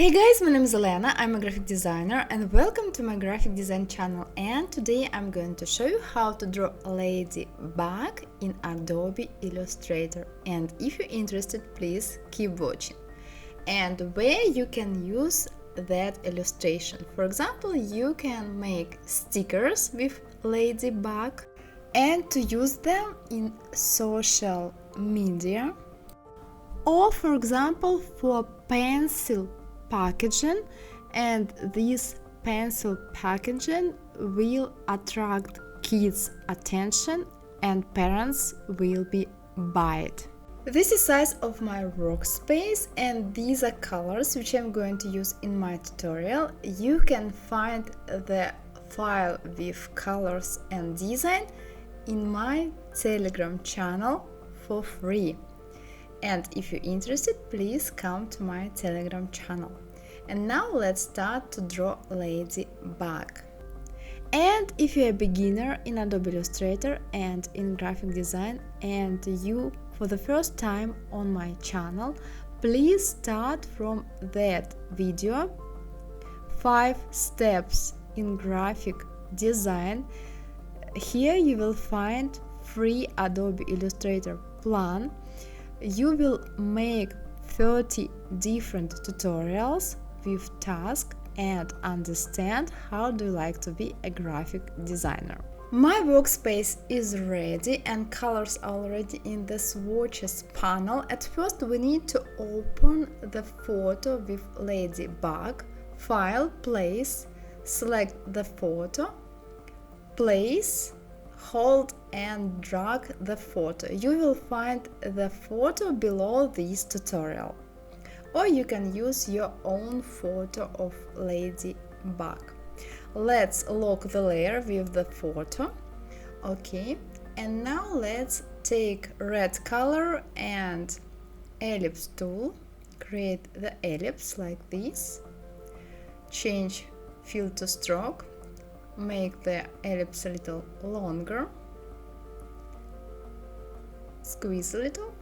Hey guys, my name is Elena, I'm a graphic designer and welcome to my graphic design channel, and today I'm going to show you how to draw a ladybug in Adobe Illustrator. And if you're interested, please keep watching. And where you can use that illustration. For example, you can make stickers with ladybug and to use them in social media, or for example for pencil packaging, and this pencil packaging will attract kids' attention and parents will be buy it. This is size of my workspace and these are colors which I'm going to use in my tutorial. You can find the file with colors and design in my Telegram channel for free. And if you're interested, please come to my Telegram channel. And now let's start to draw ladybug. And if you're a beginner in Adobe Illustrator and in graphic design and you for the first time on my channel, please start from that video 5 steps in graphic design. Here you will find free Adobe Illustrator plan. You will make 30 different tutorials with tasks and understand how do you like to be a graphic designer. My workspace is ready and colors are already in the swatches panel. At first we need to open the photo with ladybug. File, place, select the photo, place, hold and drag the photo. You will find the photo below this tutorial, or you can use your own photo of ladybug. Let's lock the layer with the photo. Okay, and now let's take red color and ellipse tool, create the ellipse like this, change fill to stroke, make the ellipse a little longer, squeeze a little.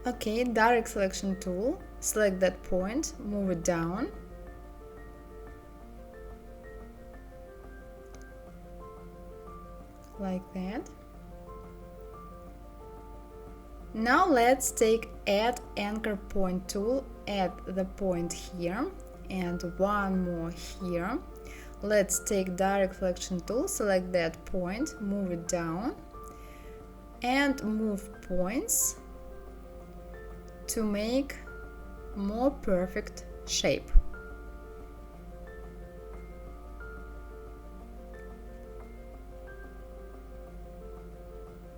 Okay, direct selection tool, select that point, move it down. Like that. Now let's take add anchor point tool, add the point here and one more here. Let's take direct selection tool, select that point, move it down and move points to make more perfect shape.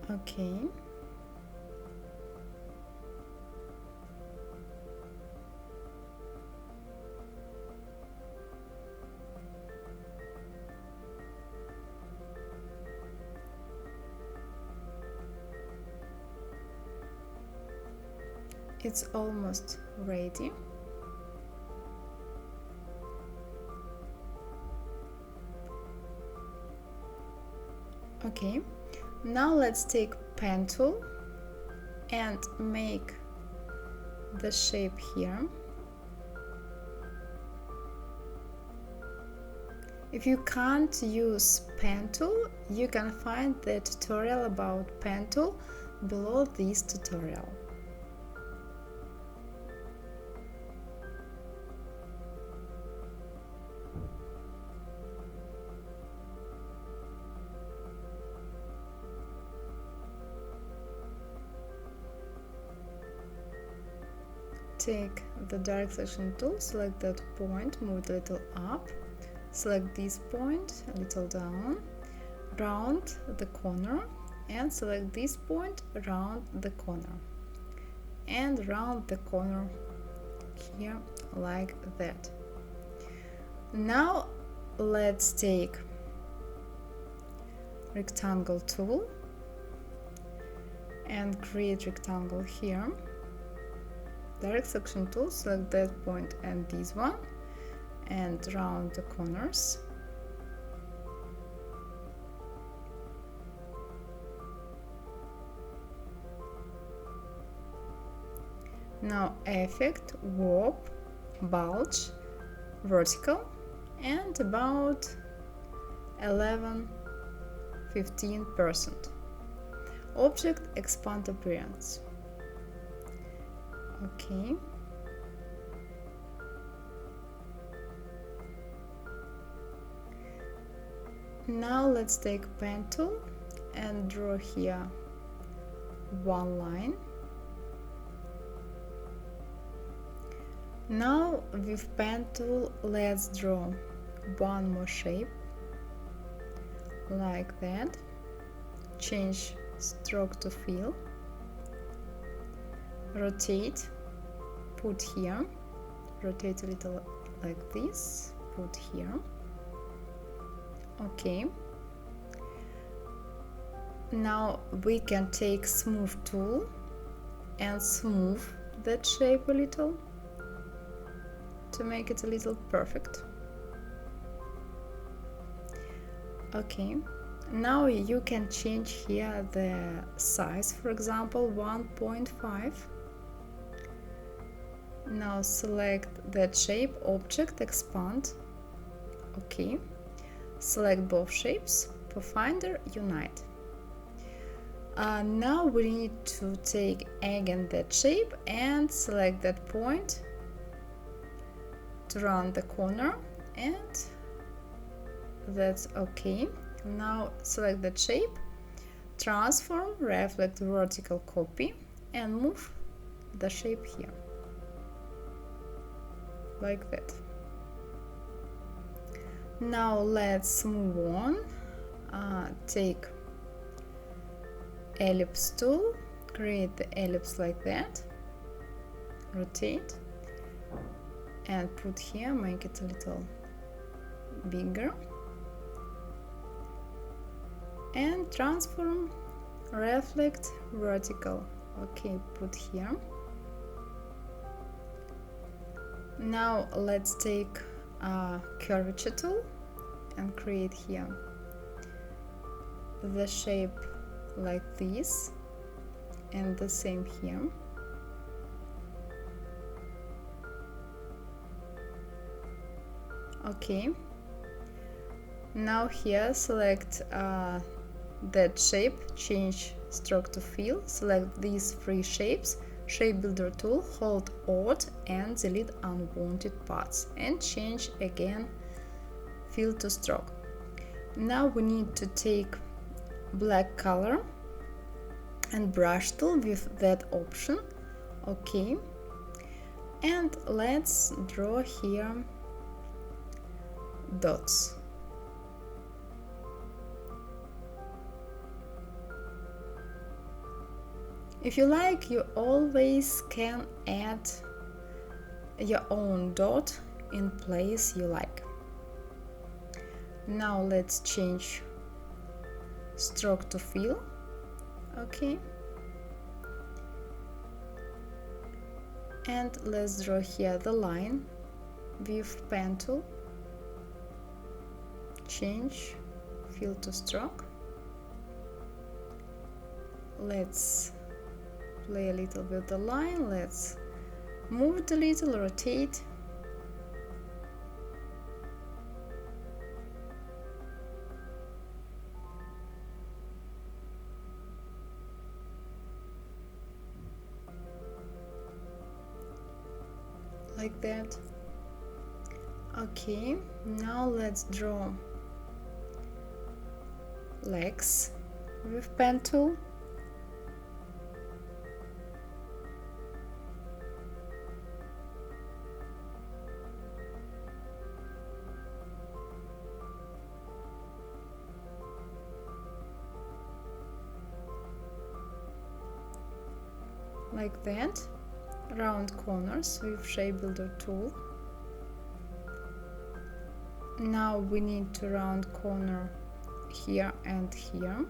Okay. It's almost ready. Okay, now let's take pen tool and make the shape here. If you can't use pen tool, you can find the tutorial about pen tool below this tutorial. Take the direct selection tool, select that point, move it a little up, select this point, a little down, round the corner, and select this point, round the corner, and round the corner here like that. Now let's take rectangle tool and create rectangle here. Direct selection tool, select that point and this one and round the corners. Now effect, warp, bulge, vertical, and about 11–15%. Object expand appearance. Okay. Now let's take pen tool and draw here one line. Now with pen tool let's draw one more shape like that. Change stroke to fill, rotate, put here, rotate a little like this, put here. Okay. Now we can take smooth tool and smooth that shape a little to make it a little perfect. Okay. Now you can change here the size, for example 1.5. Now select that shape, object, expand. Okay. Select both shapes, Pathfinder, unite. Now we need to take again that shape and select that point to round the corner, and that's okay. Now select that shape, transform, reflect, vertical, copy, and move the shape here like that. Now let's move on. Take ellipse tool, create the ellipse like that, rotate and put here, make it a little bigger, and transform, reflect, vertical. Okay, put here. Now let's take a curvature tool and create here the shape like this, and the same here. Okay. Now here select that shape, change stroke to fill, select these three shapes, shape builder tool, hold Alt and delete unwanted parts, and change again fill to stroke. Now we need to take black color and brush tool with that option. Okay, and let's draw here dots. If you like, you always can add your own dot in place you like. Now let's change stroke to fill. Okay, and let's draw here the line with pen tool, change fill to stroke. Let's play a little with the line, let's move it a little, rotate. Like that. Okay, now let's draw legs with pen tool. Like that. Round corners with shape builder tool. Now we need to round corner here and here.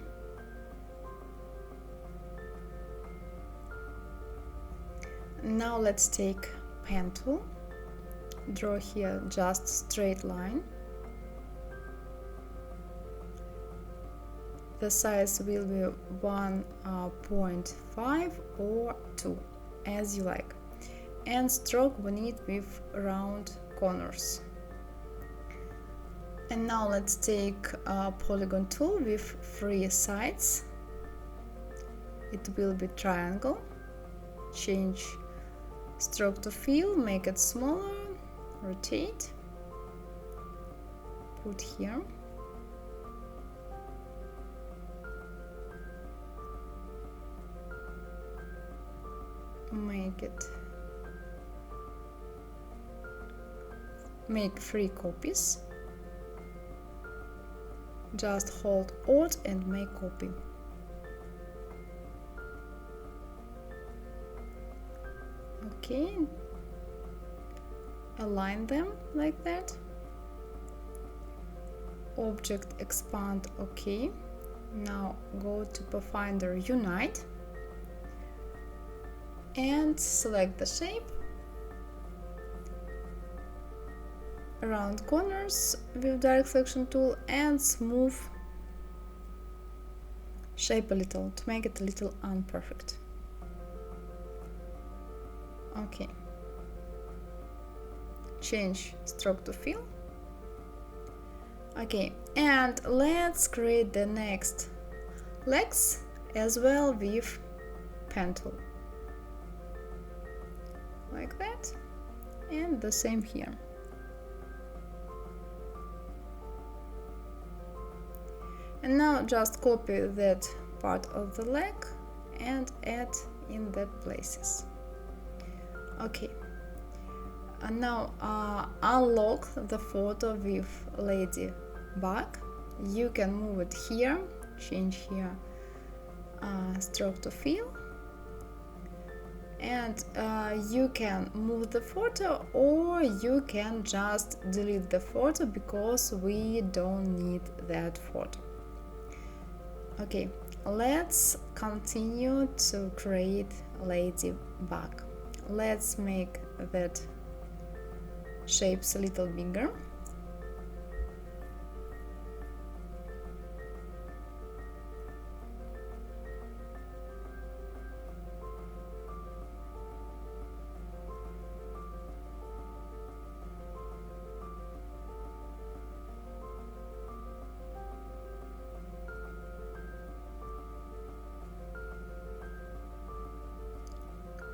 Now let's take pen tool, draw here just straight line. The size will be 1.5 or 2, as you like. and stroke we need with round corners. And now let's take a polygon tool with 3 sides. It will be triangle. Change stroke to fill, make it smaller, rotate, put here. Make 3 copies. Just hold Alt and make copy. Okay, align them like that. Object expand, okay. Now go to Pathfinder Unite and select the shape. Around corners with direct selection tool and smooth shape a little to make it a little imperfect. Okay. Change stroke to fill. Okay, and let's create the next legs as well with pen tool. Like that. And the same here. And now just copy that part of the leg and add in that places. Okay. And now unlock the photo with Ladybug. You can move it here, change here stroke to fill. And you can move the photo or you can just delete the photo because we don't need that photo. Okay, let's continue to create Ladybug. Let's make that shapes a little bigger.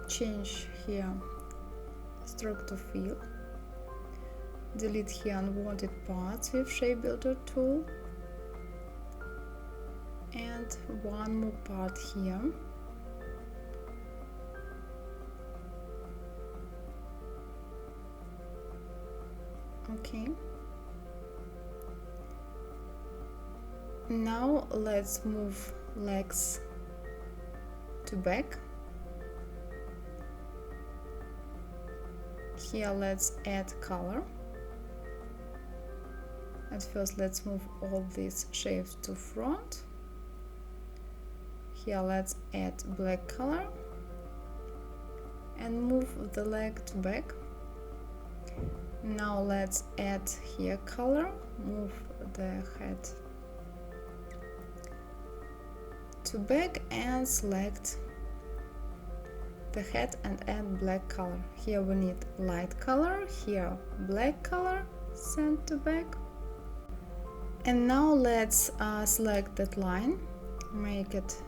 Change here stroke to fill, delete here unwanted parts with shape builder tool, and one more part here. Okay, now let's move legs to back. Here let's add color. At first let's move all these shapes to front. Here let's add black color and move the leg to back. Now let's add here color, move the head to back and select the head and add black color. Here we need light color, here black color, send to back. And now let's select that line, make it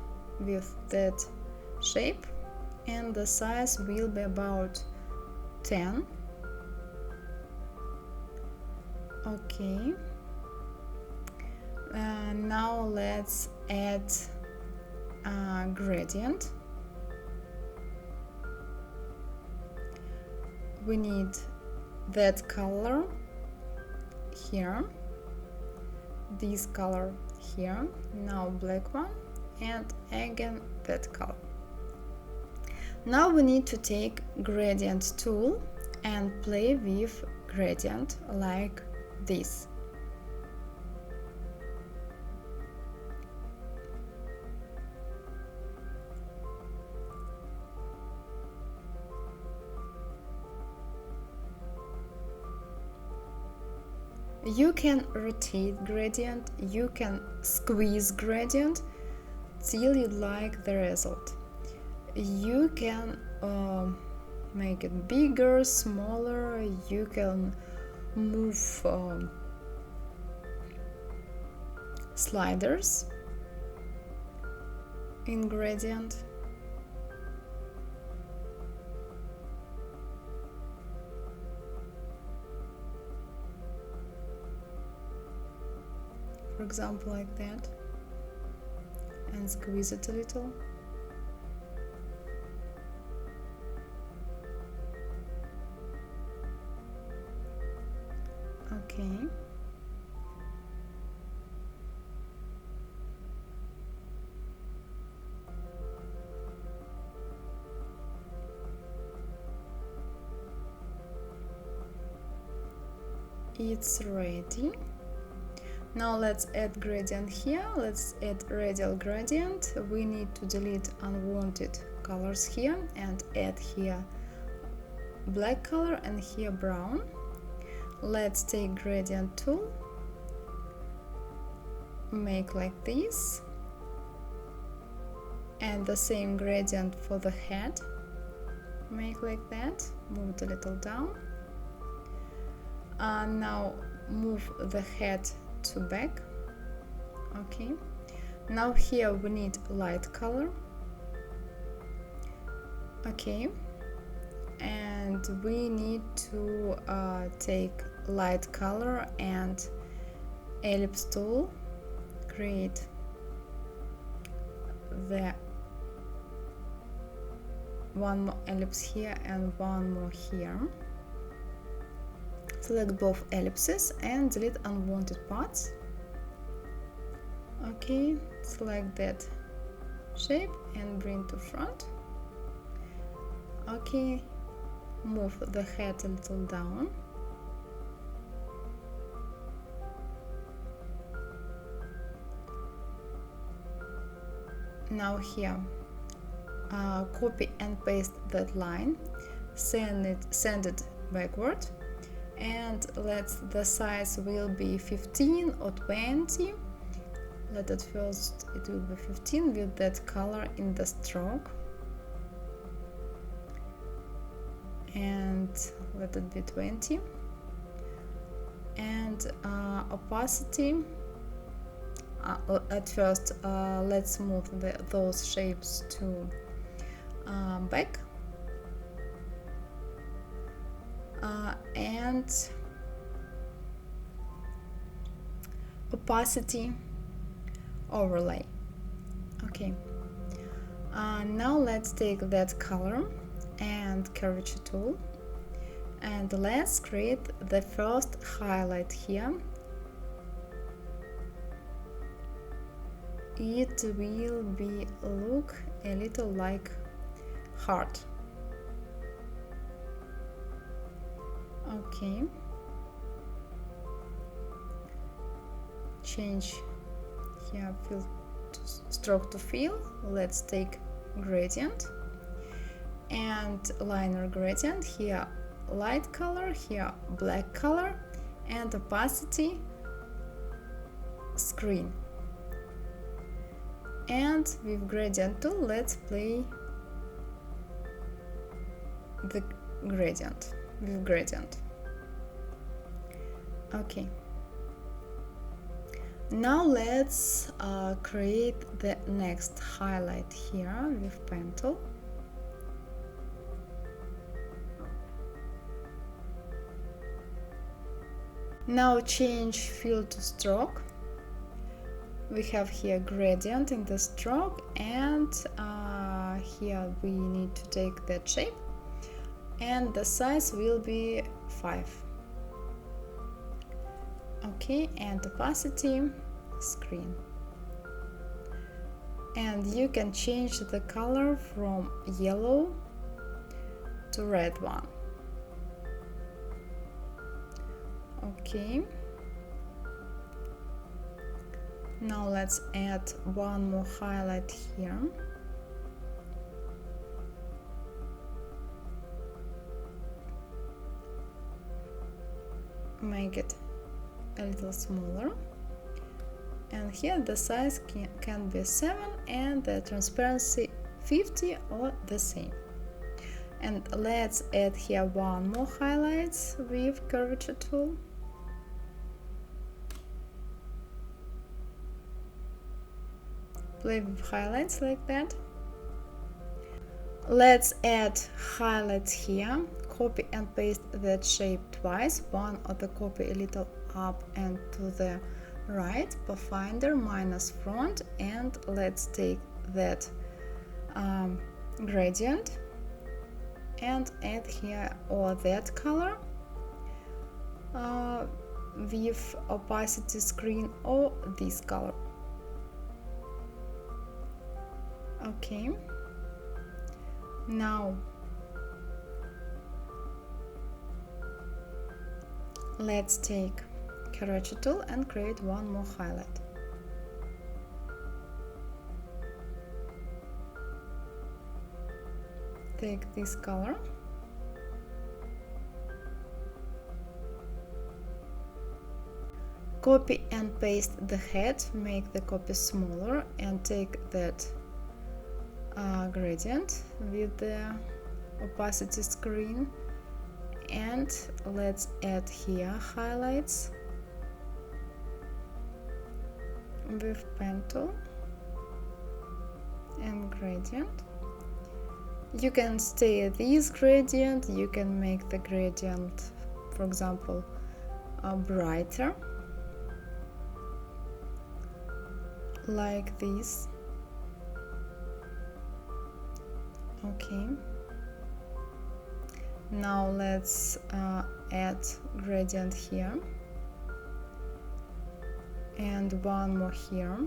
with that shape, and the size will be about 10. Okay. Now let's add a gradient. We need that color here, this color here, now black one, and again that color. Now we need to take gradient tool and play with gradient like this. You can rotate gradient, you can squeeze gradient till you like the result. You can make it bigger, smaller. You can move sliders in gradient. For example, like that, and squeeze it a little. Okay. It's ready. Now let's add gradient here. Let's add radial gradient. We need to delete unwanted colors here and add here black color and here brown. Let's take gradient tool, make like this, and the same gradient for the head, make like that, move it a little down. Now move the head to back. Okay, now here we need light color. Okay, and we need to take light color and ellipse tool, create the one more ellipse here and one more here. Select both ellipses and delete unwanted parts. Okay, select that shape and bring to front. Okay, move the head a little down. Now here, copy and paste that line, send it backward, and the size will be 15 or 20. Let it first, it will be 15 with that color in the stroke, and let it be 20. And opacity, at first let's move those shapes to back, and opacity overlay. Okay, now let's take that color and curvature tool, and let's create the first highlight here. It will be look a little like heart. Okay, change here fill to stroke to fill. Let's take gradient and liner gradient, here light color, here black color, and opacity screen. And with gradient tool, let's play the gradient with gradient. Okay, now let's create the next highlight here with pen tool. Now change fill to stroke. We have here gradient in the stroke, and here we need to take that shape, and the size will be 5. Okay, and opacity screen. And you can change the color from yellow to red one. Okay, now let's add one more highlight here. Make it a little smaller, and here the size can be 7 and the transparency 50 or the same. And let's add here one more highlights with curvature tool. Play with highlights like that. Let's add highlights here. Copy and paste that shape twice. One of the copy a little up and to the right. Pathfinder minus front, and let's take that gradient and add here or that color with opacity screen or this color. Okay, now let's take curvature tool and create one more highlight. Take this color copy and paste the head, make the copy smaller, and take that gradient with the opacity screen, and let's add here highlights with pen tool and gradient. You can stay at this gradient, you can make the gradient, for example, brighter, like this. Okay. Now let's add gradient here and one more here.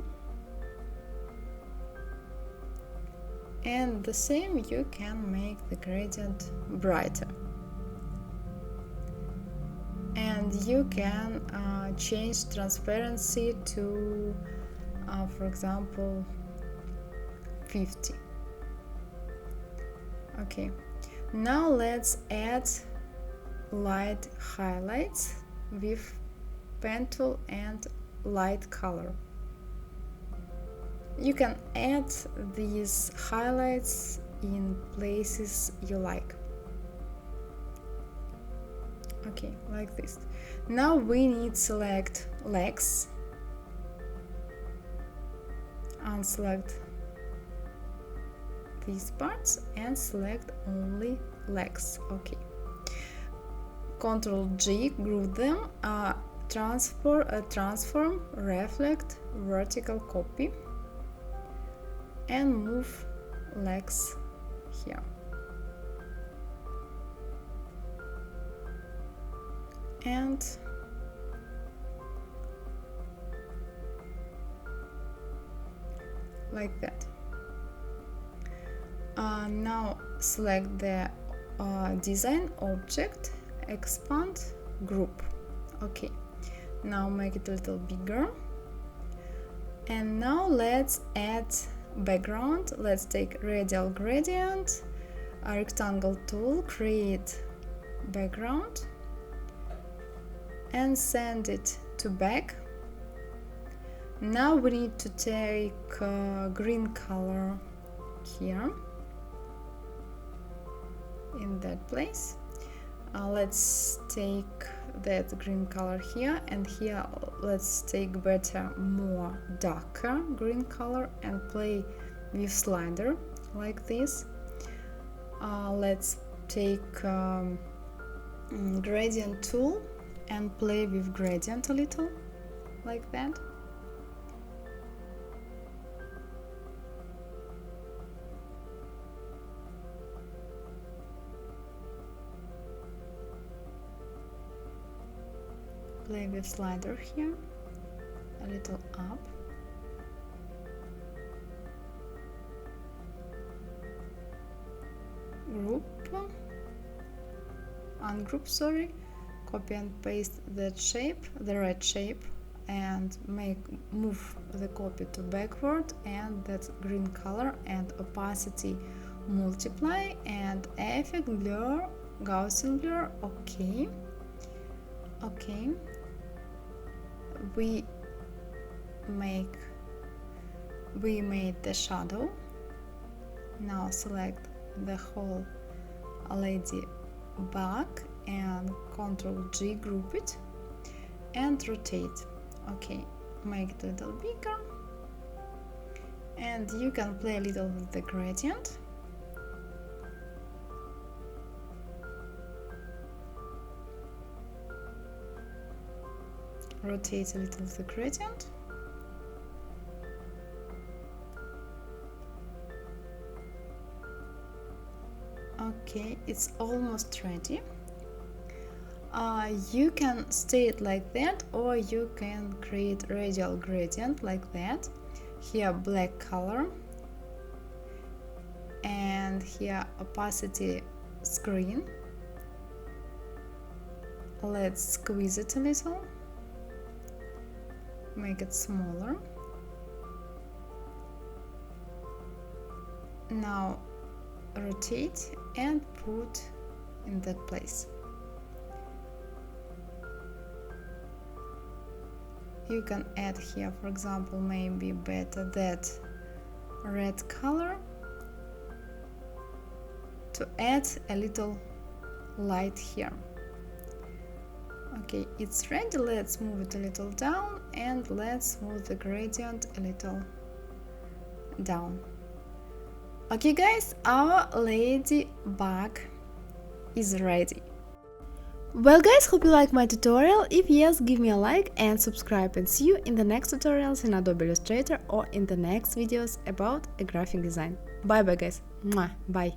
And the same, you can make the gradient brighter. And you can change transparency to, for example, 50. Okay, now let's add light highlights with pen tool and light color. You can add these highlights in places you like. Okay, like this. Now we need to select legs, unselect these parts and select only legs. Okay, Ctrl G, group them, transform, reflect, vertical copy, and move legs here. And like that. Now select the design object, expand, group. Okay, now make it a little bigger. And now let's add background. Let's take radial gradient, a rectangle tool, create background, and send it to back. Now we need to take green color here in that place. Let's take that green color here, and here let's take better, more darker green color and play with slider like this. Let's take gradient tool and play with gradient a little like that. Play with slider here, a little up. Group, ungroup, sorry. Copy and paste that shape, the red shape, and move the copy to backward, and that green color and opacity multiply, and effect blur, Gaussian blur. Okay. Okay, we made the shadow. Now select the whole ladybug and Ctrl G, group it and rotate. Okay, make it a little bigger, and you can play a little with the gradient. Rotate a little the gradient. Okay, it's almost ready. You can stay it like that, or you can create radial gradient like that. Here black color, and here opacity screen. Let's squeeze it a little, make it smaller. Now rotate and put in that place. You can add here, for example, maybe better that red color to add a little light here. Okay, it's ready. Let's move it a little down, and let's move the gradient a little down. Okay guys, our ladybug is ready. Well guys, hope you like my tutorial. If yes, give me a like and subscribe, and see you in the next tutorials in Adobe Illustrator or in the next videos about a graphic design. Bye bye guys. Mwah. Bye.